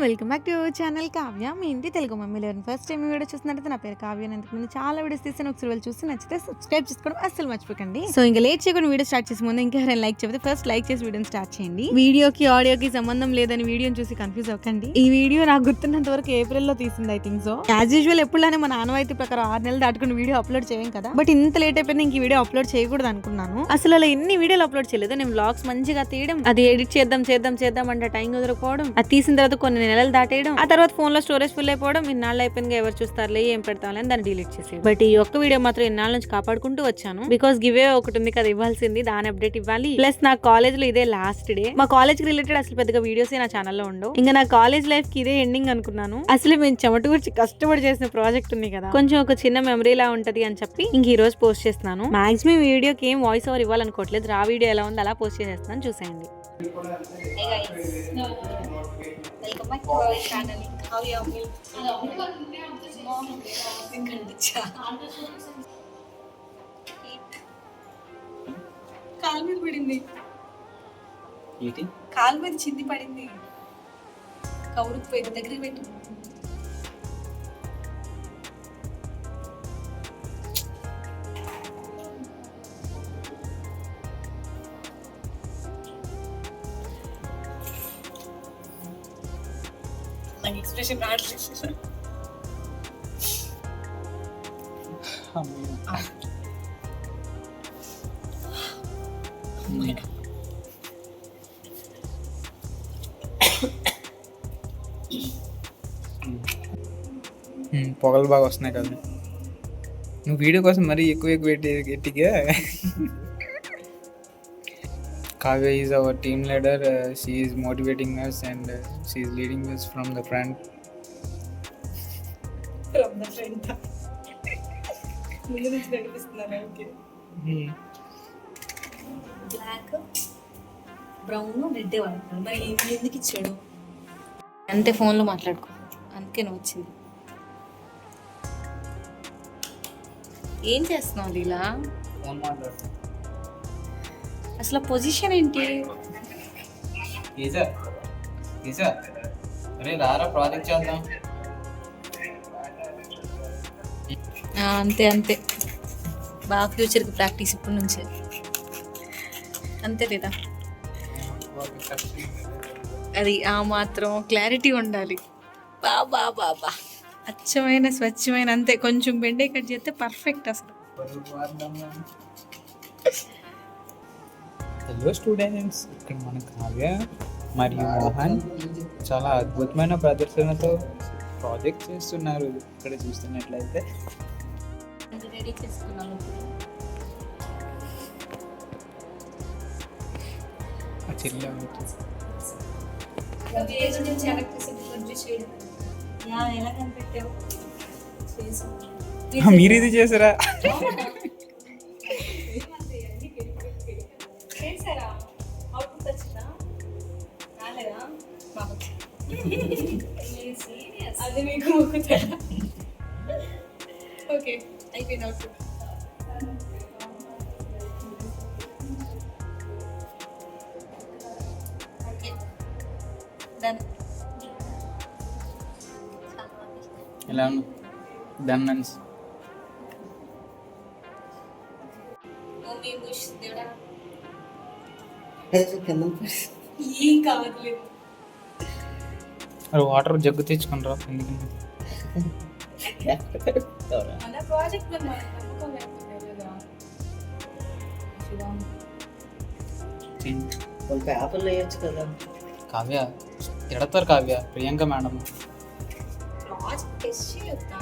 Welcome back to your channel Kavya. మీ ఇంటి తెలుగు మమ్మీలో ఫస్ట్ టైం వీడియో చూస్తున్నట్టు నా పేరు కావ్య. అందుకు చాలా వీడియోస్ తీసాను, ఒకసారి వాళ్ళు చూసి నచ్చితే సబ్స్క్రైబ్ చేసుకోవడం అస్సలు మర్చిపోకండి. సో ఇంకా లేట్ చేయకుండా వీడియో స్టార్ట్ చేసే ముందు ఇంకా ఎవరైనా లైక్ చెప్తే ఫస్ట్ లైక్ చేసి వీడియోని స్టార్ట్ చేయండి. వీడియోకి ఆడియోకి సంబంధం లేదని వీడియోని చూసి కన్ఫ్యూజ్ అవ్వకండి. ఈ వీడియో నాకు గుర్తున్నంత వరకు ఏప్రిల్ లో తీసింది. I think so. As usual ఎప్పుడులానే మన ఆనవాయితీ ప్రకారం 6 నెలలు దాటుకుని వీడియో అప్లోడ్ చేయం కదా. బట్ ఇంత లేట్ అయిపోయింది, ఇంక వీడియో అప్లోడ్ చేయకూడదు అనుకున్నాను. అసలు అలా ఎన్ని వీడియోలు అప్లోడ్ చేయలేదు. నేను వ్లాగ్స్ మంచిగా తీయడం, అది ఎడిట్ చేద్దాం అంటే టైం కుదరకపోవడం, అది తీసిన తర్వాత కొన్ని నెలలు దాటేయడం, ఆ తర్వాత ఫోన్ లో స్టోరేజ్ ఫుల్ అయిపోవడం, ఇన్నాళ్ళు అయిపోయింది ఎవరు చూస్తారులే ఏం పెడతామని దాన్ని డిలీట్ చేసి. బట్ ఈ ఒక్క వీడియో మాత్రం ఇన్నాళ్ళ నుంచి కాపాడుకుంటూ వచ్చాను. బికాస్ గివే ఒకటి ఉంది కదా ఇవ్వాల్సింది, దాని అప్డేట్ ఇవ్వాలి. ప్లస్ నా కాలేజ్ లో ఇదే లాస్ట్ డే. మా కాలేజ్ కి రిలేటెడ్ అసలు పెద్దగా వీడియోస్ నా ఛానల్లో ఉండవు. ఇంకా నా కాలేజ్ లైఫ్ కి ఇదే ఎండింగ్ అనుకున్నాను. అసలు మేము చెమటూర్చి కష్టపడి చేసిన ప్రాజెక్ట్ ఉంది కదా, కొంచెం ఒక చిన్న మెమరీ లా ఉంటది అని చెప్పి ఇంక ఈ రోజు పోస్ట్ చేస్తున్నాను. మాక్సిమం వీడియోకి ఏం వాయిస్ ఓవర్ ఇవ్వాలనుకోవట్లేదు. రా వీడియో ఎలా ఉంది అలా పోస్ట్ చేసేస్తున్నాను, చూసేయండి. Welcome back to our channel. How are you? కాలు మీద పడింది, కాలు మీద చింది పడింది. కౌరుకు పోయి దగ్గరికి పెట్టు. నాకు ఎక్స్ప్రెషన్ రావట్లేదు. పొగలు బాగా వస్తున్నాయి కదా. నువ్వు వీడియో కోసం మరీ ఎక్కువ గట్టిగా. Kavya is our team leader. She is motivating us and she is leading us from the front. ముందు నుంచి నడిపిస్తున్నాను. ఓకే, బ్లాక్ బ్రౌన్ రెడ్ వాడుతున్నాను. మరి ఎందుకు ఇచ్చాడు? అంతే, ఫోన్లో మాట్లాడుకో, అందుకే నువ్వు వచ్చింది. ఏం చేస్తున్నావు ఇలా? అసలు పొజిషన్ ఏంటి? ప్రాజెక్ట్ చేద్దాం. అంతే అంతే, బాగా ఫ్యూచర్కి ప్రాక్టీస్ ఇప్పటి నుంచే. అంతే లేదా? అది ఆ మాత్రం క్లారిటీ ఉండాలి. బాబా బాబా అచ్చమైన స్వచ్ఛమైన, అంతే. కొంచెం బెండే కట్ చేస్తే పర్ఫెక్ట్ అసలు. హలో స్టూడెంట్స్, ఇక్కడ మన కావ్య మరియు మోహన్ చాలా అద్భుతమైన ప్రదర్శనతో ప్రాజెక్ట్ చేస్తున్నారు. ఇక్కడ చూస్తున్నట్లయితే రెడీ చేసుకున్నాను. మీరు ఇది చేసారా? అది మీకు ఓకే అయిపోయింది. Out okay done. ఎలా ఉన్నా డన్ మన్స్. మమ్మీ ముష్ దేవుడా ఏం కావట్లేదు. వాటర్ జగ్గు తెచ్చుకుంటారా? ఎందుకంటే మన ప్రాజెక్ట్ లో మనకు నమ్మకం లేకపోతే లేదా? పేపర్లు వేయచ్చు కదా. కావ్య తిడతారు. Kavya Priyanka madam project test చేయొద్దా?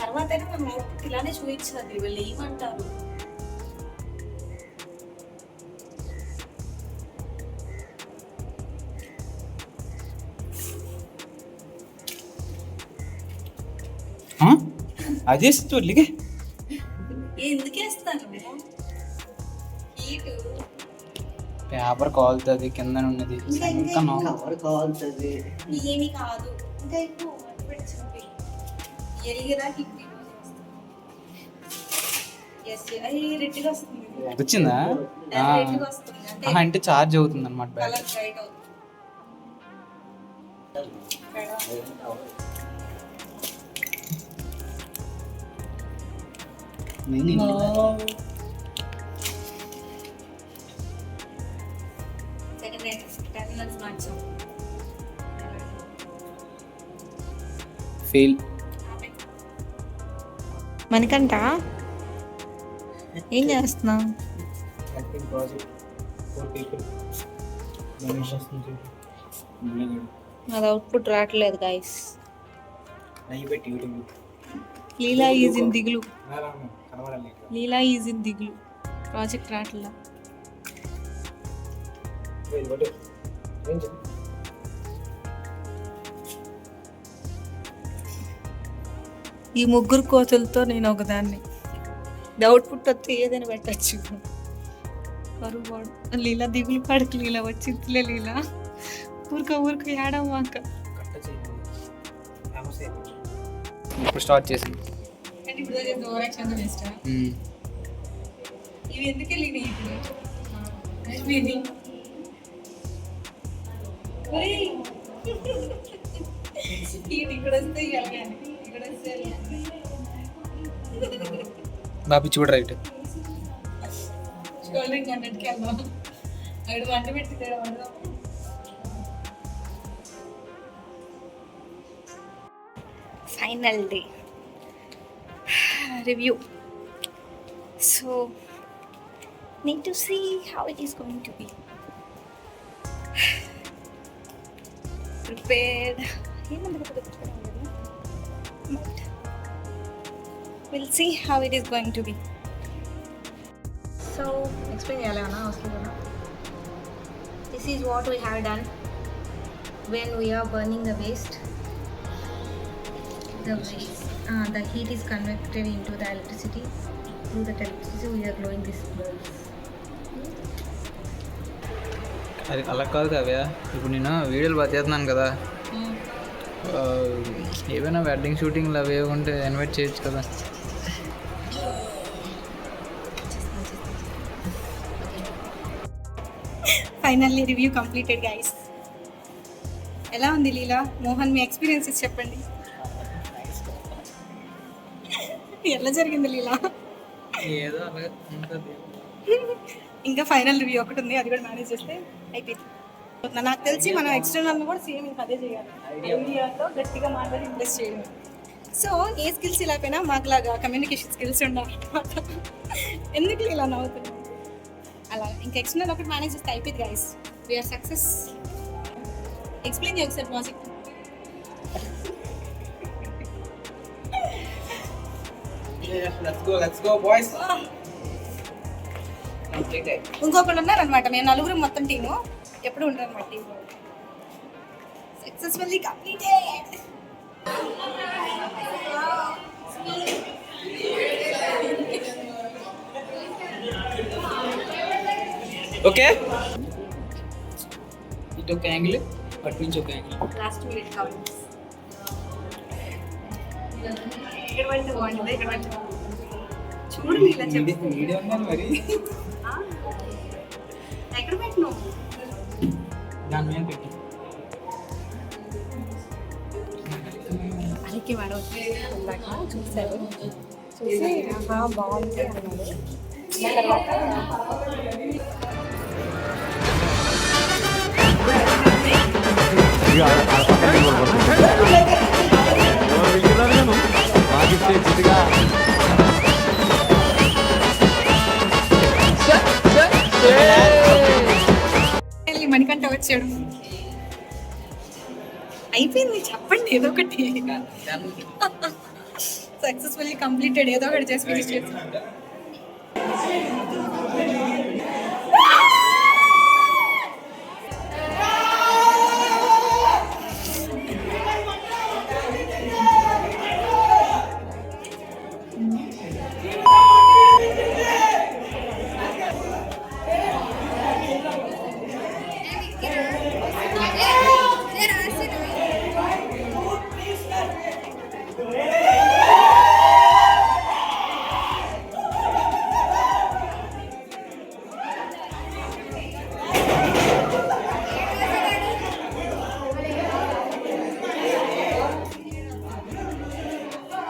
తర్వాత మనం అవుట్పుట్ ఇలానే చూపించాలి. వీళ్ళు ఏమంటారు? అదే చూడలిగే ఎందుకేస్తాను? పేపర్ కాలుతుంది, కింద ఉన్నది కవర్ కావాల్సింది ఏమి కాదు. ఇంకా ఎక్కువ ఎలిగేదాకా వచ్చిందా? అంటే ఛార్జ్ అవుతుంది అనమాట. ఫెయిల్. మనకంట ఏం చేస్తున్నావు? Acting project 4 people. గణేష్ వస్తుంది. అది అవుట్పుట్ రావట్లేదు గైస్. నెయ్యి పెట్టి యూట్యూబ్ లీలా ఈజ్ ఇన్ దిగులు. కనబడాలి. లీలా ఈజ్ ఇన్ దిగులు. ప్రాజెక్ట్ రావట్లా. ఈ ముగ్గురు కోతులతో నేను ఒకదాన్ని. అవుట్పుట్ వస్తే ఏదైనా పెట్టచ్చు. లీలా దిగులు పడకు, లీలా వచ్చిందిలే లీలా. ఊరిక ఏడమాక. ఇప్పుడు స్టార్ట్ చేసింది. ఇవి ఎందుకే లీనా ఇప్పుడు ఇక్కడ వస్తే ఇక్కడ వస్తే బాబీ చూడ రైట్. షోల్డరింగ్ అన్నట్టుకి వెళ్దాం. అక్కడ వంట పెట్టి final day review. So need to see how it is going to be. Prepared. But we'll see how it is going to be. So explain this is what we have done when we are burning the waste. The heat is converted into the electricity. Through the electricity we are glowing these bulbs. అది అలా కాదు కావ్య, ఇప్పుడు నేను వీడియోలు బాగా చేస్తున్నాను కదా, ఏవైనా వెడ్డింగ్ షూటింగ్లు అవి ఉంటే ఇన్వైట్ చేయొచ్చు కదా. Finally review completed guys. ఎలా ఉంది లీలా? మోహన్ మీ ఎక్స్పీరియన్సెస్ చెప్పండి. ఎలా జరిగింది లీలా? ఏదో అలాగే ఉంటుంది. ఇంకా ఫైనల్ రివ్యూ ఒకటి ఉంది, అది కూడా మేనేజ్ చేస్తే అయిపోయింది. నాకు తెలిసి మనం ఎక్స్టర్నల్ కూడా సేమ్ ఇంకా అదే చేయాలి. ఐడియాతో గట్టిగా మాట్లాడి ఇన్వెస్ట్ చేయడం. సో ఏ స్కిల్స్ లేకపోయినా మాకులాగా కమ్యూనికేషన్ స్కిల్స్ ఉండాలి. ఎందుకు ఇలా నవ్వుతున్నాం? అలా ఇంకా ఎక్స్టర్నల్ ఒకటి మేనేజ్ చేస్తే అయిపోయింది గైస్. We are success. ఎక్స్ప్లెయిన్ చేయకు sir project. Let's go boys. ఇంకొకళ్ళు ఉన్నారనమాట. మేము నలుగురు మొత్తం టీము ఎప్పుడు ఉంటారు అనమాట. Team successfully completed. ఓకే, ఇటు ఒక యాంగిల్, అటు నుంచి ఒక యాంగిల్. Last minute comments. ఇక్కడ పడితే బాగుంటుంది, ఇక్కడ పడితే చూడు ఇలా చెప్పు. వీడియో ఉన్నాను మరి. ఎక్కడ పెట్టిను? దాని మీద పెట్టి అరికి వాడు చూసారు, చూసి బాగుంది అన్నాడు. తర్వాత మణికంఠ వచ్చాడు. అయిపోయింది, చెప్పండి ఏదో ఒకటి. Successfully completed. ఏదో ఒకటి చేసి ఫినిష్ చేస్తాను.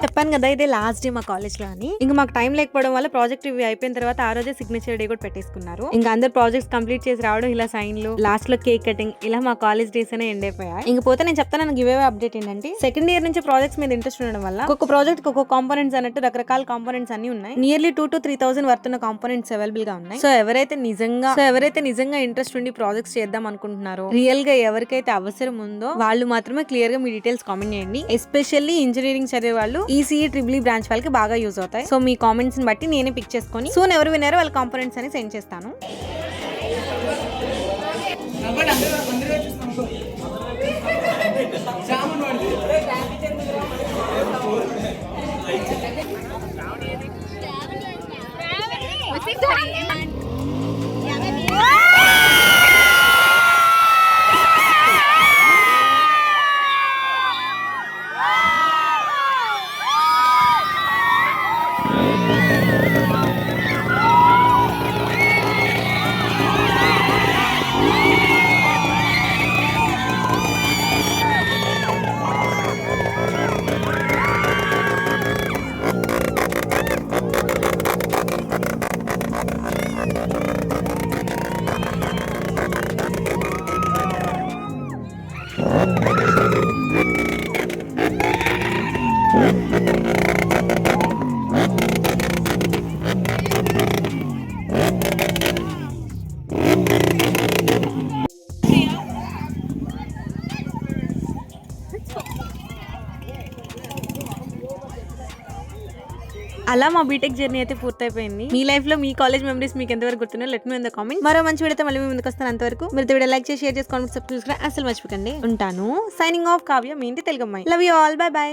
చెప్పాను కదా ఇదే లాస్ట్ డే మా కాలేజ్ లో అని. ఇంకా మాకు టైం లేకపోవడం వల్ల ప్రాజెక్ట్ రివ్యూ అయిపోయిన తర్వాత ఆ రోజే సిగ్నేచర్ డే కూడా పెట్టేసుకున్నారు. ఇంకా అందరు ప్రాజెక్ట్స్ కంప్లీట్ చేసి రావడం, ఇలా సైన్లు, లాస్ట్ లో కేక్ కటింగ్, ఇలా మా కాలేజ్ డేస్ అనే ఎండ్ అయిపోయాయి. ఇంక పోతే నేను చెప్తాను గివ్ అవే అప్డేట్ ఏంటంటే సెకండ్ ఇయర్ నుంచి ప్రాజెక్ట్స్ మీద ఇంట్రెస్ట్ ఉండడం వల్ల ఒక్కొక్క ప్రాజెక్ట్ ఒక్కొక్క కాంపోనెంట్స్ అన్నట్టు రకరకాల కాంపోనెంట్స్ అన్ని ఉన్నాయి. నియర్లీ 2,000 to 3,000 వర్త్ ఉన్న కాంపోనెంట్స్ అవైలబుల్ గా ఉన్నాయి. సో ఎవరైతే నిజంగా ఇంట్రెస్ట్ ఉండి ప్రాజెక్ట్స్ చేద్దాం అనుకుంటున్నారో, రియల్ గా ఎవరికైతే అవసరం ఉందో వాళ్ళు మాత్రమే క్లియర్ గా మీ డీటెయిల్స్ కామెంట్ చేయండి. ఎస్పెషల్లీ ఇంజనీరింగ్ చదివే వాళ్ళు ఈసీఈ ట్రిపుల్ బ్రాంచ్ వాళ్ళకి బాగా యూజ్ అవుతాయి. సో మీ కామెంట్స్ ని బట్టి నేనే పిక్ చేసుకొని సూన్ ఎవరు విన్నారో వాళ్ళ కాంపోనెంట్స్ అని సెండ్ చేస్తాను. అలా మా బీటెక్ జర్నీ అయితే పూర్తయిపోయింది. మీ లైఫ్ లో మీ కాలేజ్ మెమరీస్ మీకు ఎంతవరకు గుర్తున్నాయో let me in the comment. మరో మంచి వీడియోతో మళ్ళీ మీ ముందుకు వస్తాను. అంతవరకు మీరు వీడియో లైక్ చేసి షేర్ చేసుకోండి, సబ్స్క్రైబ్ అసలు మర్చిపోకండి. ఉంటాను. సైనింగ్ ఆఫ్, కావ్య, మీ ఇంటి తెలుగు అమ్మాయి. Love you all, by by.